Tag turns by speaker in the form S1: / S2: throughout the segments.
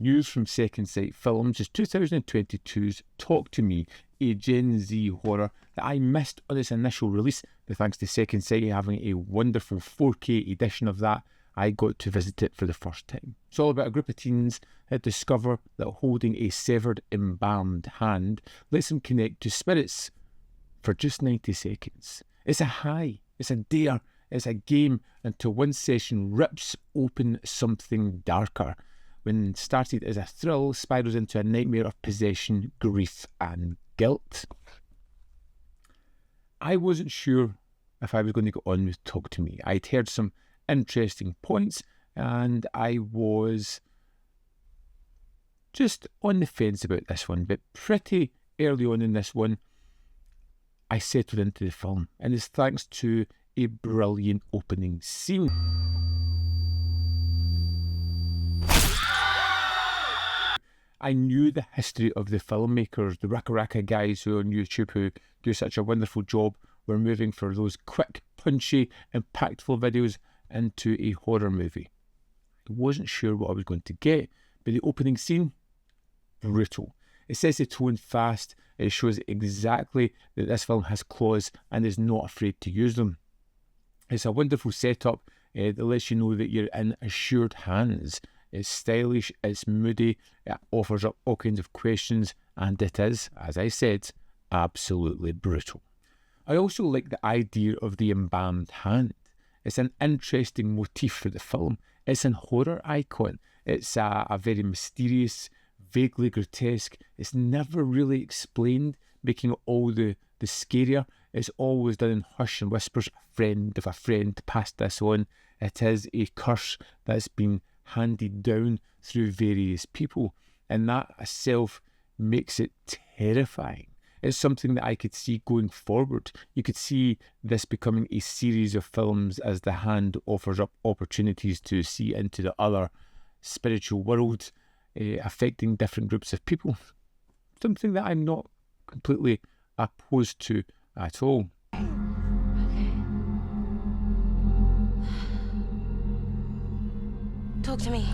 S1: News from Second Sight Films is 2022's Talk to Me, a Gen Z horror that I missed on its initial release, but thanks to Second Sight having a wonderful 4K edition of that, I got to visit it for the first time. It's all about a group of teens that discover that holding a severed, embalmed hand lets them connect to spirits for just 90 seconds. It's a high, it's a dare, it's a game until one session rips open something darker. When started as a thrill, spirals into a nightmare of possession, grief and guilt. I wasn't sure if I was going to go on with Talk to Me. I'd heard some interesting points and I was just on the fence about this one, but pretty early on in this one I settled into the film, and it's thanks to a brilliant opening scene. I knew the history of the filmmakers, the Raka guys who are on YouTube who do such a wonderful job. We're moving for those quick, punchy, impactful videos into a horror movie. I wasn't sure what I was going to get, but the opening scene, brutal. It sets the tone fast. It shows exactly that this film has claws and is not afraid to use them. It's a wonderful setup that lets you know that you're in assured hands. It's stylish, it's moody, it offers up all kinds of questions, and it is, as I said, absolutely brutal. I also like the idea of the embalmed hand. It's an interesting motif for the film. It's an horror icon. It's a very mysterious, vaguely grotesque. It's never really explained, making it all the scarier. It's always done in hush and whispers. A friend of a friend passed this on. It is a curse that's been handed down through various people, and that itself makes it terrifying. It's something that I could see going forward. You could see this becoming a series of films as the hand offers up opportunities to see into the other spiritual world, affecting different groups of people. Something that I'm not completely opposed to at all.
S2: Talk to me.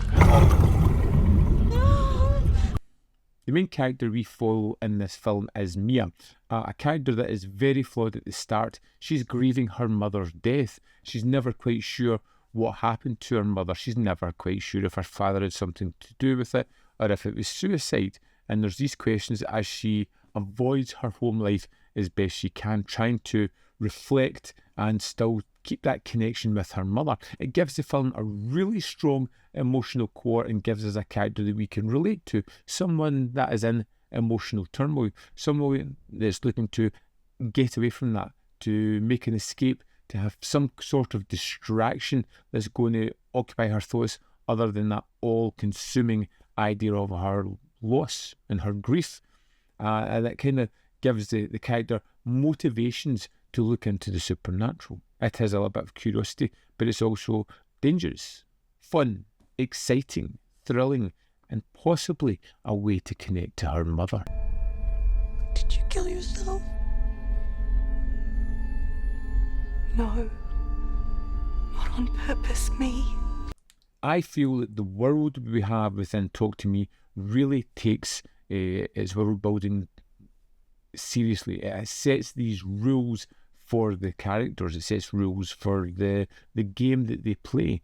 S1: The main character we follow in this film is Mia, a character that is very flawed at the start. She's grieving her mother's death. She's never quite sure what happened to her mother. She's never quite sure if her father had something to do with it or if it was suicide. And there's these questions as she avoids her home life as best she can, trying to reflect and still keep that connection with her mother. It gives the film a really strong emotional core and gives us a character that we can relate to, someone that is in emotional turmoil, someone that's looking to get away from that, to make an escape, to have some sort of distraction that's going to occupy her thoughts other than that all-consuming idea of her loss and her grief. And that kind of gives the character motivations to look into the supernatural. It has a little bit of curiosity, but it's also dangerous, fun, exciting, thrilling, and possibly a way to connect to her mother.
S2: Did you kill yourself? No. Not on purpose, me.
S1: I feel that the world we have within Talk to Me really takes its world building seriously. It sets these rules for the characters, it sets rules for the game that they play,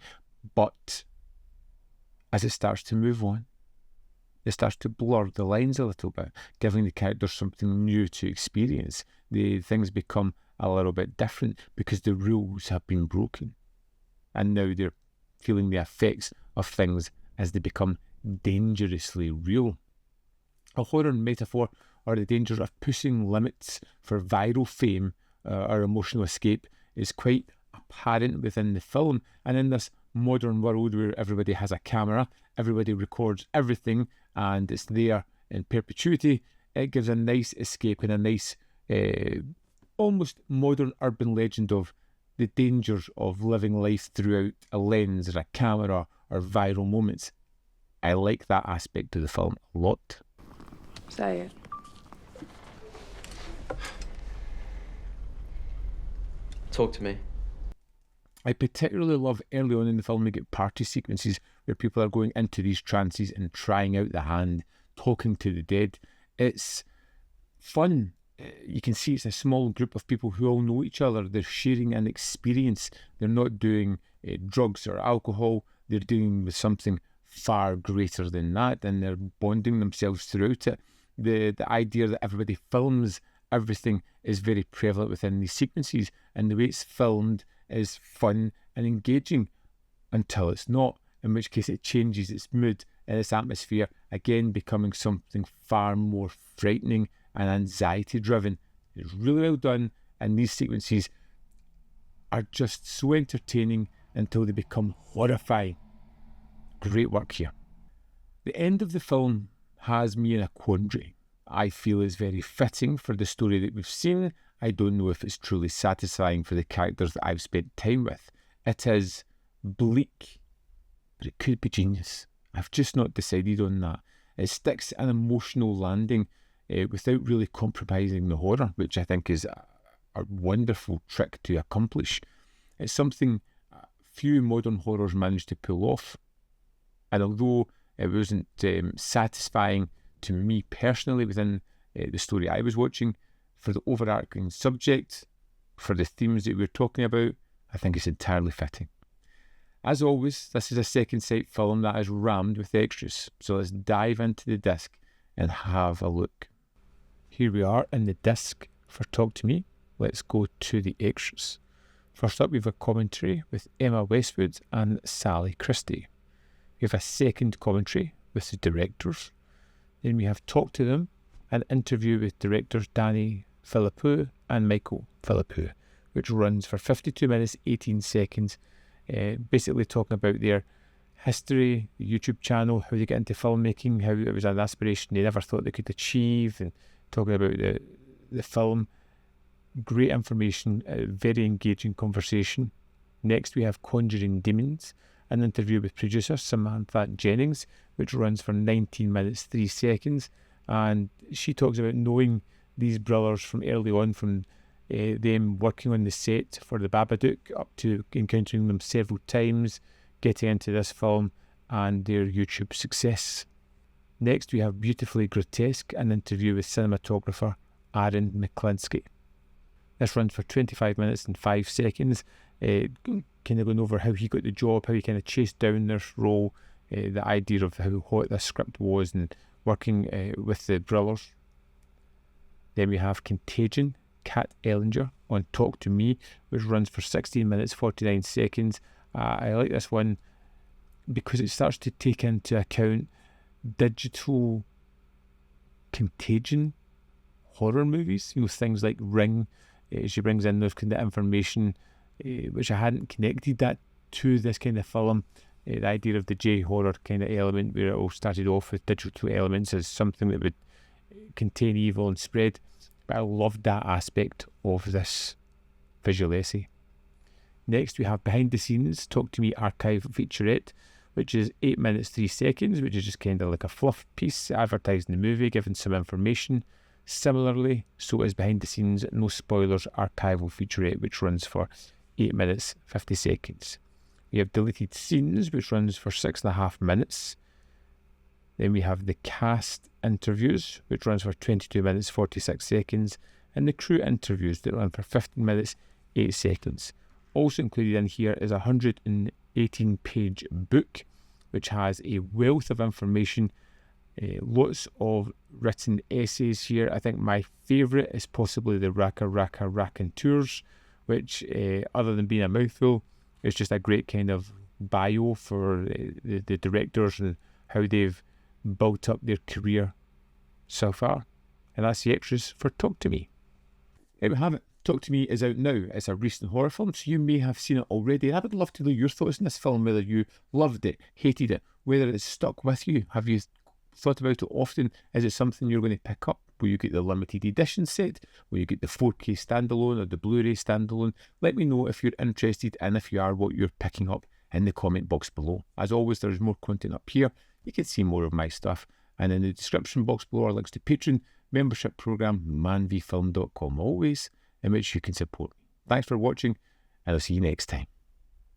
S1: but as it starts to move on, it starts to blur the lines a little bit, giving the characters something new to experience. The things become a little bit different because the rules have been broken, and now they're feeling the effects of things as they become dangerously real. A horror metaphor or the dangers of pushing limits for viral fame or emotional escape is quite apparent within the film. And in this modern world where everybody has a camera, everybody records everything and it's there in perpetuity, it gives a nice escape and a nice almost modern urban legend of the dangers of living life throughout a lens or a camera or viral moments. I like that aspect of the film a lot.
S2: Say it.
S3: Talk to me.
S1: I particularly love early on in the film we get party sequences where people are going into these trances and trying out the hand, talking to the dead. It's fun. You can see it's a small group of people who all know each other. They're sharing an experience. They're not doing drugs or alcohol. They're dealing with something far greater than that, and they're bonding themselves throughout it. The idea that everybody films everything is very prevalent within these sequences, and the way it's filmed is fun and engaging until it's not, in which case it changes its mood and its atmosphere, again becoming something far more frightening and anxiety driven. It's really well done, and these sequences are just so entertaining until they become horrifying. Great work here. The end of the film has me in a quandary. I feel is very fitting for the story that we've seen. I don't know if it's truly satisfying for the characters that I've spent time with. It is bleak, but it could be genius. I've just not decided on that. It sticks an emotional landing without really compromising the horror, which I think is a wonderful trick to accomplish. It's something few modern horrors manage to pull off. And although it wasn't satisfying to me personally within the story I was watching, for the overarching subject, for the themes that we're talking about, I think it's entirely fitting. As always, this is a second sight film that is rammed with extras, so let's dive into the disc and have a look. Here we are in the disc for Talk to Me. Let's go to the extras. First up, we have a commentary with Emma Westwood and Sally Christie. We have a second commentary with the directors. Then we have Talk to Them, an interview with directors Danny Philippou and Michael Philippou, which runs for 52 minutes 18 seconds, basically talking about their history, the YouTube channel, how they get into filmmaking, how it was an aspiration they never thought they could achieve, and talking about the film. Great information, a very engaging conversation. Next we have Conjuring Demons, an interview with producer Samantha Jennings, which runs for 19 minutes 3 seconds, and she talks about knowing these brothers from early on, from them working on the set for The Babadook up to encountering them several times, getting into this film and their YouTube success. Next we have Beautifully Grotesque, an interview with cinematographer Aaron McClinsky. This runs for 25 minutes and 5 seconds, kind of going over how he got the job, how he kind of chased down this role, the idea of how hot this script was, and working with the brothers. Then we have Contagion, Kat Ellinger on Talk to Me, which runs for 16 minutes 49 seconds. I like this one because it starts to take into account digital contagion horror movies, things like Ring. She brings in those kind of information which I hadn't connected that to this kind of film. The idea of the J-horror kind of element, where it all started off with digital elements as something that would contain evil and spread. But I loved that aspect of this visual essay. Next we have Behind the Scenes, Talk to Me archive featurette, which is 8 minutes 3 seconds, which is just kind of like a fluff piece advertising the movie, giving some information. Similarly, so is Behind the Scenes No Spoilers archival featurette, which runs for 8 minutes 50 seconds. We have Deleted Scenes, which runs for 6.5 minutes. Then we have the Cast Interviews, which runs for 22 minutes 46 seconds, and the Crew Interviews that run for 15 minutes 8 seconds. Also included in here is a 118-page book, which has a wealth of information, lots of written essays here. I think my favourite is possibly the Raka Raka Raconteurs, which, other than being a mouthful, is just a great kind of bio for the directors and how they've built up their career so far. And that's the extras for Talk to Me. There we have it. Talk to Me is out now. It's a recent horror film, so you may have seen it already. I would love to know your thoughts on this film, whether you loved it, hated it, whether it's stuck with you. Have you thought about it often? Is it something you're going to pick up? Will you get the limited edition set? Will you get the 4K standalone or the Blu-ray standalone? Let me know if you're interested, and if you are, what you're picking up in the comment box below. As always, there's more content up here. You can see more of my stuff, and in the description box below are links to Patreon, membership program, manvfilm.com always, in which you can support me. Thanks for watching, and I'll see you next time.